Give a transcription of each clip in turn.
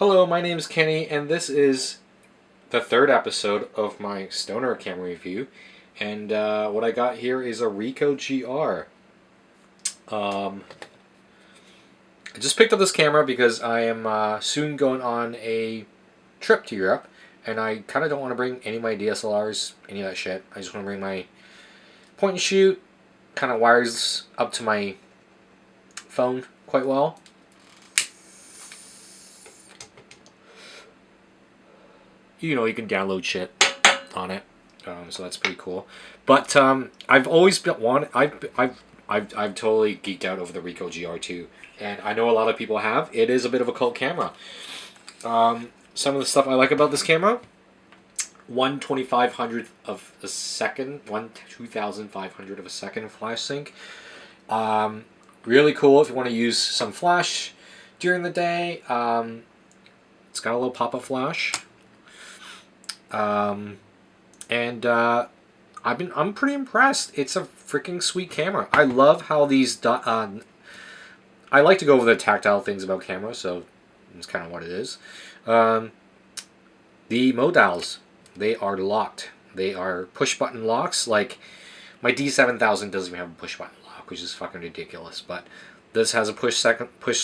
Hello, my name is Kenny, and this is the third episode of my stoner camera review. And what I got here is a Ricoh GR. I just picked up this camera because I am soon going on a trip to Europe, and I kind of don't want to bring any of my DSLRs, any of that shit. I just want to bring my point and shoot, kind of wires up to my phone quite well. You know, you can download shit on it, so that's pretty cool. But I've always been I've totally geeked out over the Ricoh GR2, and I know a lot of people have. It is a bit of a cult camera. Some of the stuff I like about this camera: 1/2500th of a second, 1/2500 of a second flash sync. Really cool if you want to use some flash during the day. It's got a little pop-up flash. I'm pretty impressed. It's a freaking sweet camera. I love how these I like to go over the tactile things about cameras, so it's kind of what it is. The mode dials, they are locked. They are push button locks. Like my D7000 doesn't even have a push button lock, which is fucking ridiculous. But this has a push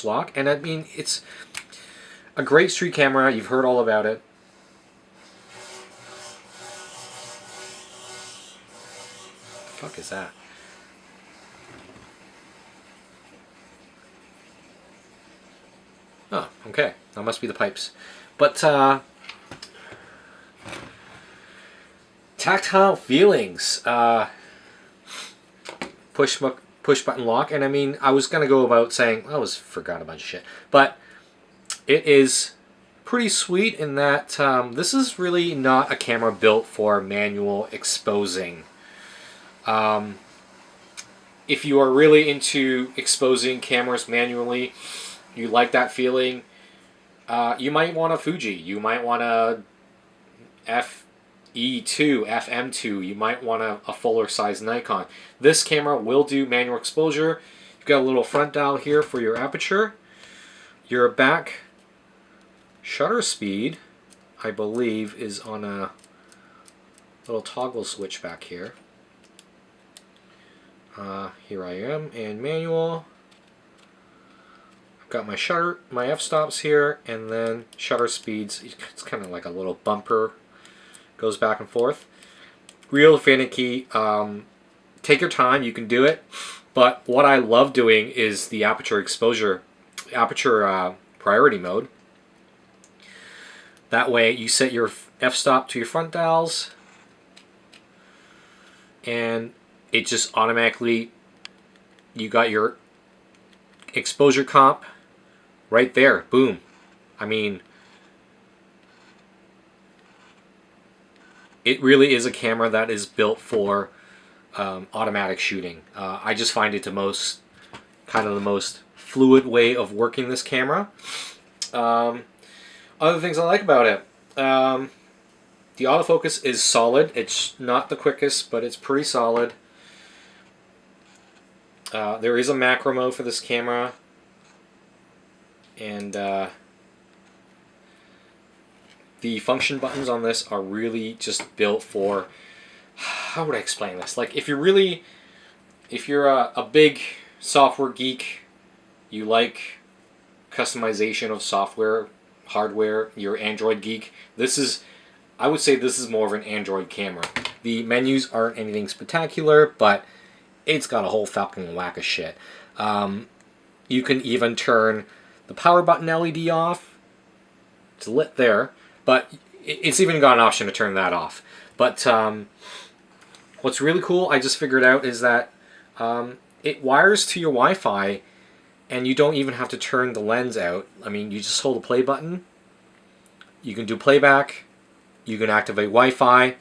lock, and I mean it's a great street camera. You've heard all about it. What the fuck is that? Oh, okay. That must be the pipes. But, tactile feelings. Push button lock. And I mean, I was going to go about saying, I forgot a bunch of shit. But it is pretty sweet in that this is really not a camera built for manual exposing. If you are really into exposing cameras manually, you like that feeling, you might want a Fuji, you might want a FE2, FM2, you might want a fuller size Nikon. This camera will do manual exposure. You've got a little front dial here for your aperture. Your back shutter speed, I believe, is on a little toggle switch back here. Here I am in manual. I've got my shutter, my f-stops here, and then shutter speeds. It's kind of like a little bumper, goes back and forth. Real finicky. Take your time, you can do it. But what I love doing is the aperture exposure, aperture priority mode. That way you set your f-stop to your front dials, and it just automatically, you got your exposure comp right there. Boom. I mean, it really is a camera that is built for automatic shooting. I just find it the most fluid way of working this camera. Other things I like about it. The autofocus is solid. It's not the quickest, but it's pretty solid. There is a macro mode for this camera, and the function buttons on this are really just built for, how would I explain this? Like if you're a big software geek, you like customization of software, hardware, you're an Android geek, I would say this is more of an Android camera. The menus aren't anything spectacular, but it's got a whole fucking whack of shit. You can even turn the power button LED off. It's lit there, but it's even got an option to turn that off. But what's really cool, I just figured out, is that it wires to your Wi-Fi, and you don't even have to turn the lens out. I mean, you just hold the play button. You can do playback. You can activate Wi-Fi,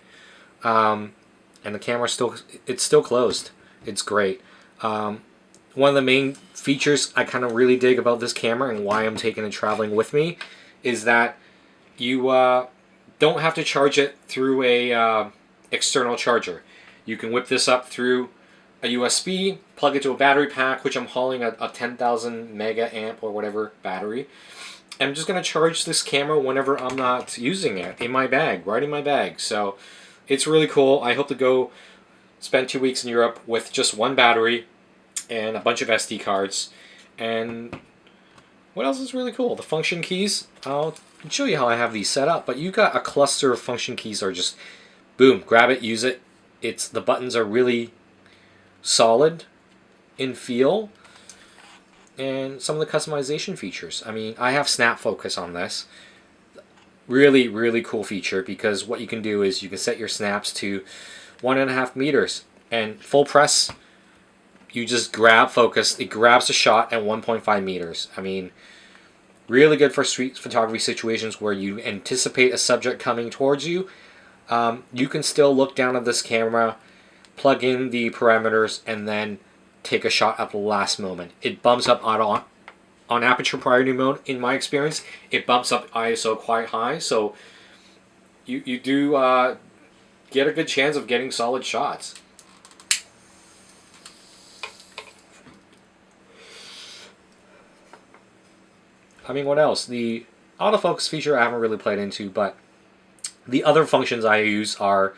and the camera it's still closed. It's great. One of the main features I kind of really dig about this camera, and why I'm taking it traveling with me, is that you don't have to charge it through a external charger. You can whip this up through a USB, plug it to a battery pack, which I'm hauling a 10,000 mega amp or whatever battery. I'm just going to charge this camera whenever I'm not using it in my bag, right in my bag. So it's really cool. I hope to go spend 2 weeks in Europe with just one battery and a bunch of SD cards. And what else is really cool? The function keys. I'll show you how I have these set up, but you got a cluster of function keys are just boom, grab it, use it. The buttons are really solid in feel. And some of the customization features. I mean, I have snap focus on this. Really, really cool feature, because what you can do is you can set your snaps to 1.5 meters, and full press, you just grab focus. It grabs the shot at 1.5 meters. I mean, really good for street photography situations where you anticipate a subject coming towards you. You can still look down at this camera, plug in the parameters, and then take a shot at the last moment. It bumps up on aperture priority mode. In my experience, it bumps up ISO quite high, so you do get a good chance of getting solid shots. I mean, what else? The autofocus feature I haven't really played into, but the other functions I use are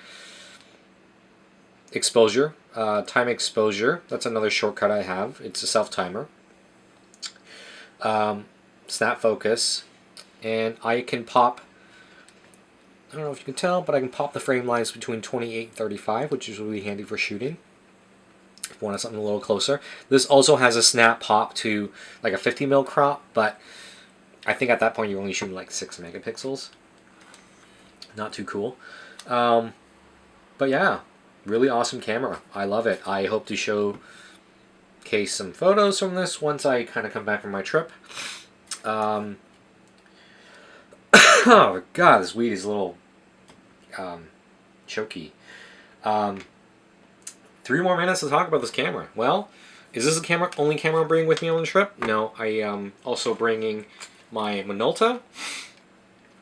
exposure, time exposure. That's another shortcut I have. It's a self-timer. Snap focus, and I can pop, I don't know if you can tell, but I can pop the frame lines between 28 and 35, which is really handy for shooting if you want something a little closer. This also has a snap pop to like a 50mm crop, but I think at that point you're only shooting like 6 megapixels. Not too cool. But yeah, really awesome camera. I love it. I hope to showcase some photos from this once I kind of come back from my trip. Oh god, this weed is a little choky. 3 more minutes to talk about this camera. Well, is this the only camera I'm bringing with me on the trip? No, I am also bringing my Minolta.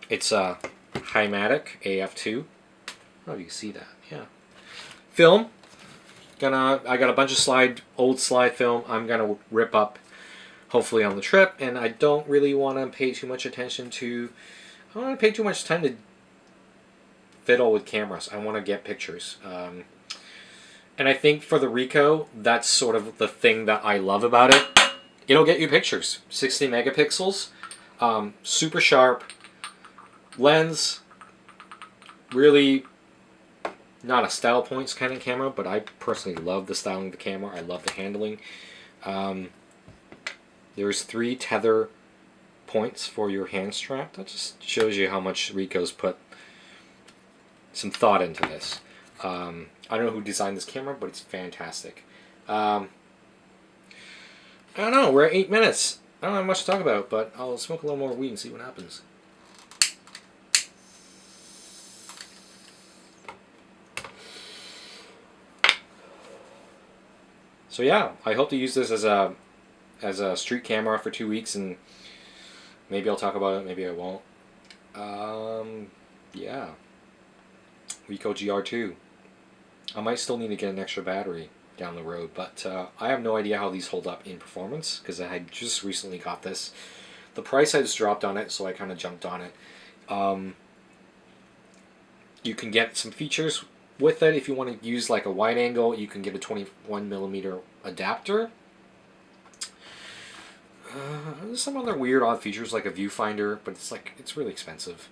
It's a Hymatic AF2. Oh, you can see that. Yeah. Film. I got a bunch of old slide film I'm gonna rip up hopefully on the trip, and I don't really want to pay too much attention to. I don't want to pay too much time to fiddle with cameras. I want to get pictures. And I think for the Ricoh, that's sort of the thing that I love about it. It'll get you pictures. 60 megapixels, super sharp lens. Really not a style points kind of camera, but I personally love the styling of the camera. I love the handling. There's 3 tether points for your hand strap. That just shows you how much Ricoh's put some thought into this. I don't know who designed this camera, but it's fantastic. I don't know, we're at 8 minutes. I don't have much to talk about, but I'll smoke a little more weed and see what happens. So yeah, I hope to use this as a street camera for 2 weeks, and maybe I'll talk about it, maybe I won't. Yeah. Ricoh GR2. I might still need to get an extra battery down the road, but I have no idea how these hold up in performance, because I had just recently got this. The price has dropped on it, so I kind of jumped on it. You can get some features with it. If you want to use like a wide angle, you can get a 21mm adapter. There's some other weird odd features like a viewfinder, but it's really expensive.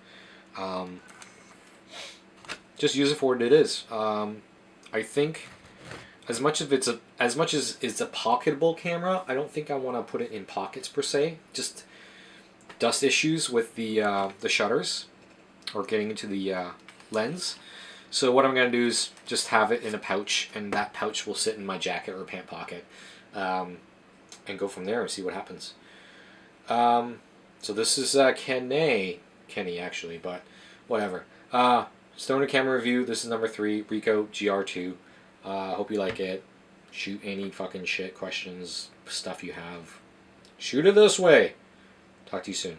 Just use it for what it is. I think as much as it's a pocketable camera, I don't think I want to put it in pockets per se. Just dust issues with the shutters or getting into the lens. So what I'm going to do is just have it in a pouch, and that pouch will sit in my jacket or pant pocket, and go from there and see what happens. So this is Kenny actually, but whatever. Stoner camera review. This is number 3, Ricoh GR2. Hope you like it. Shoot any fucking shit, questions, stuff you have. Shoot it this way. Talk to you soon.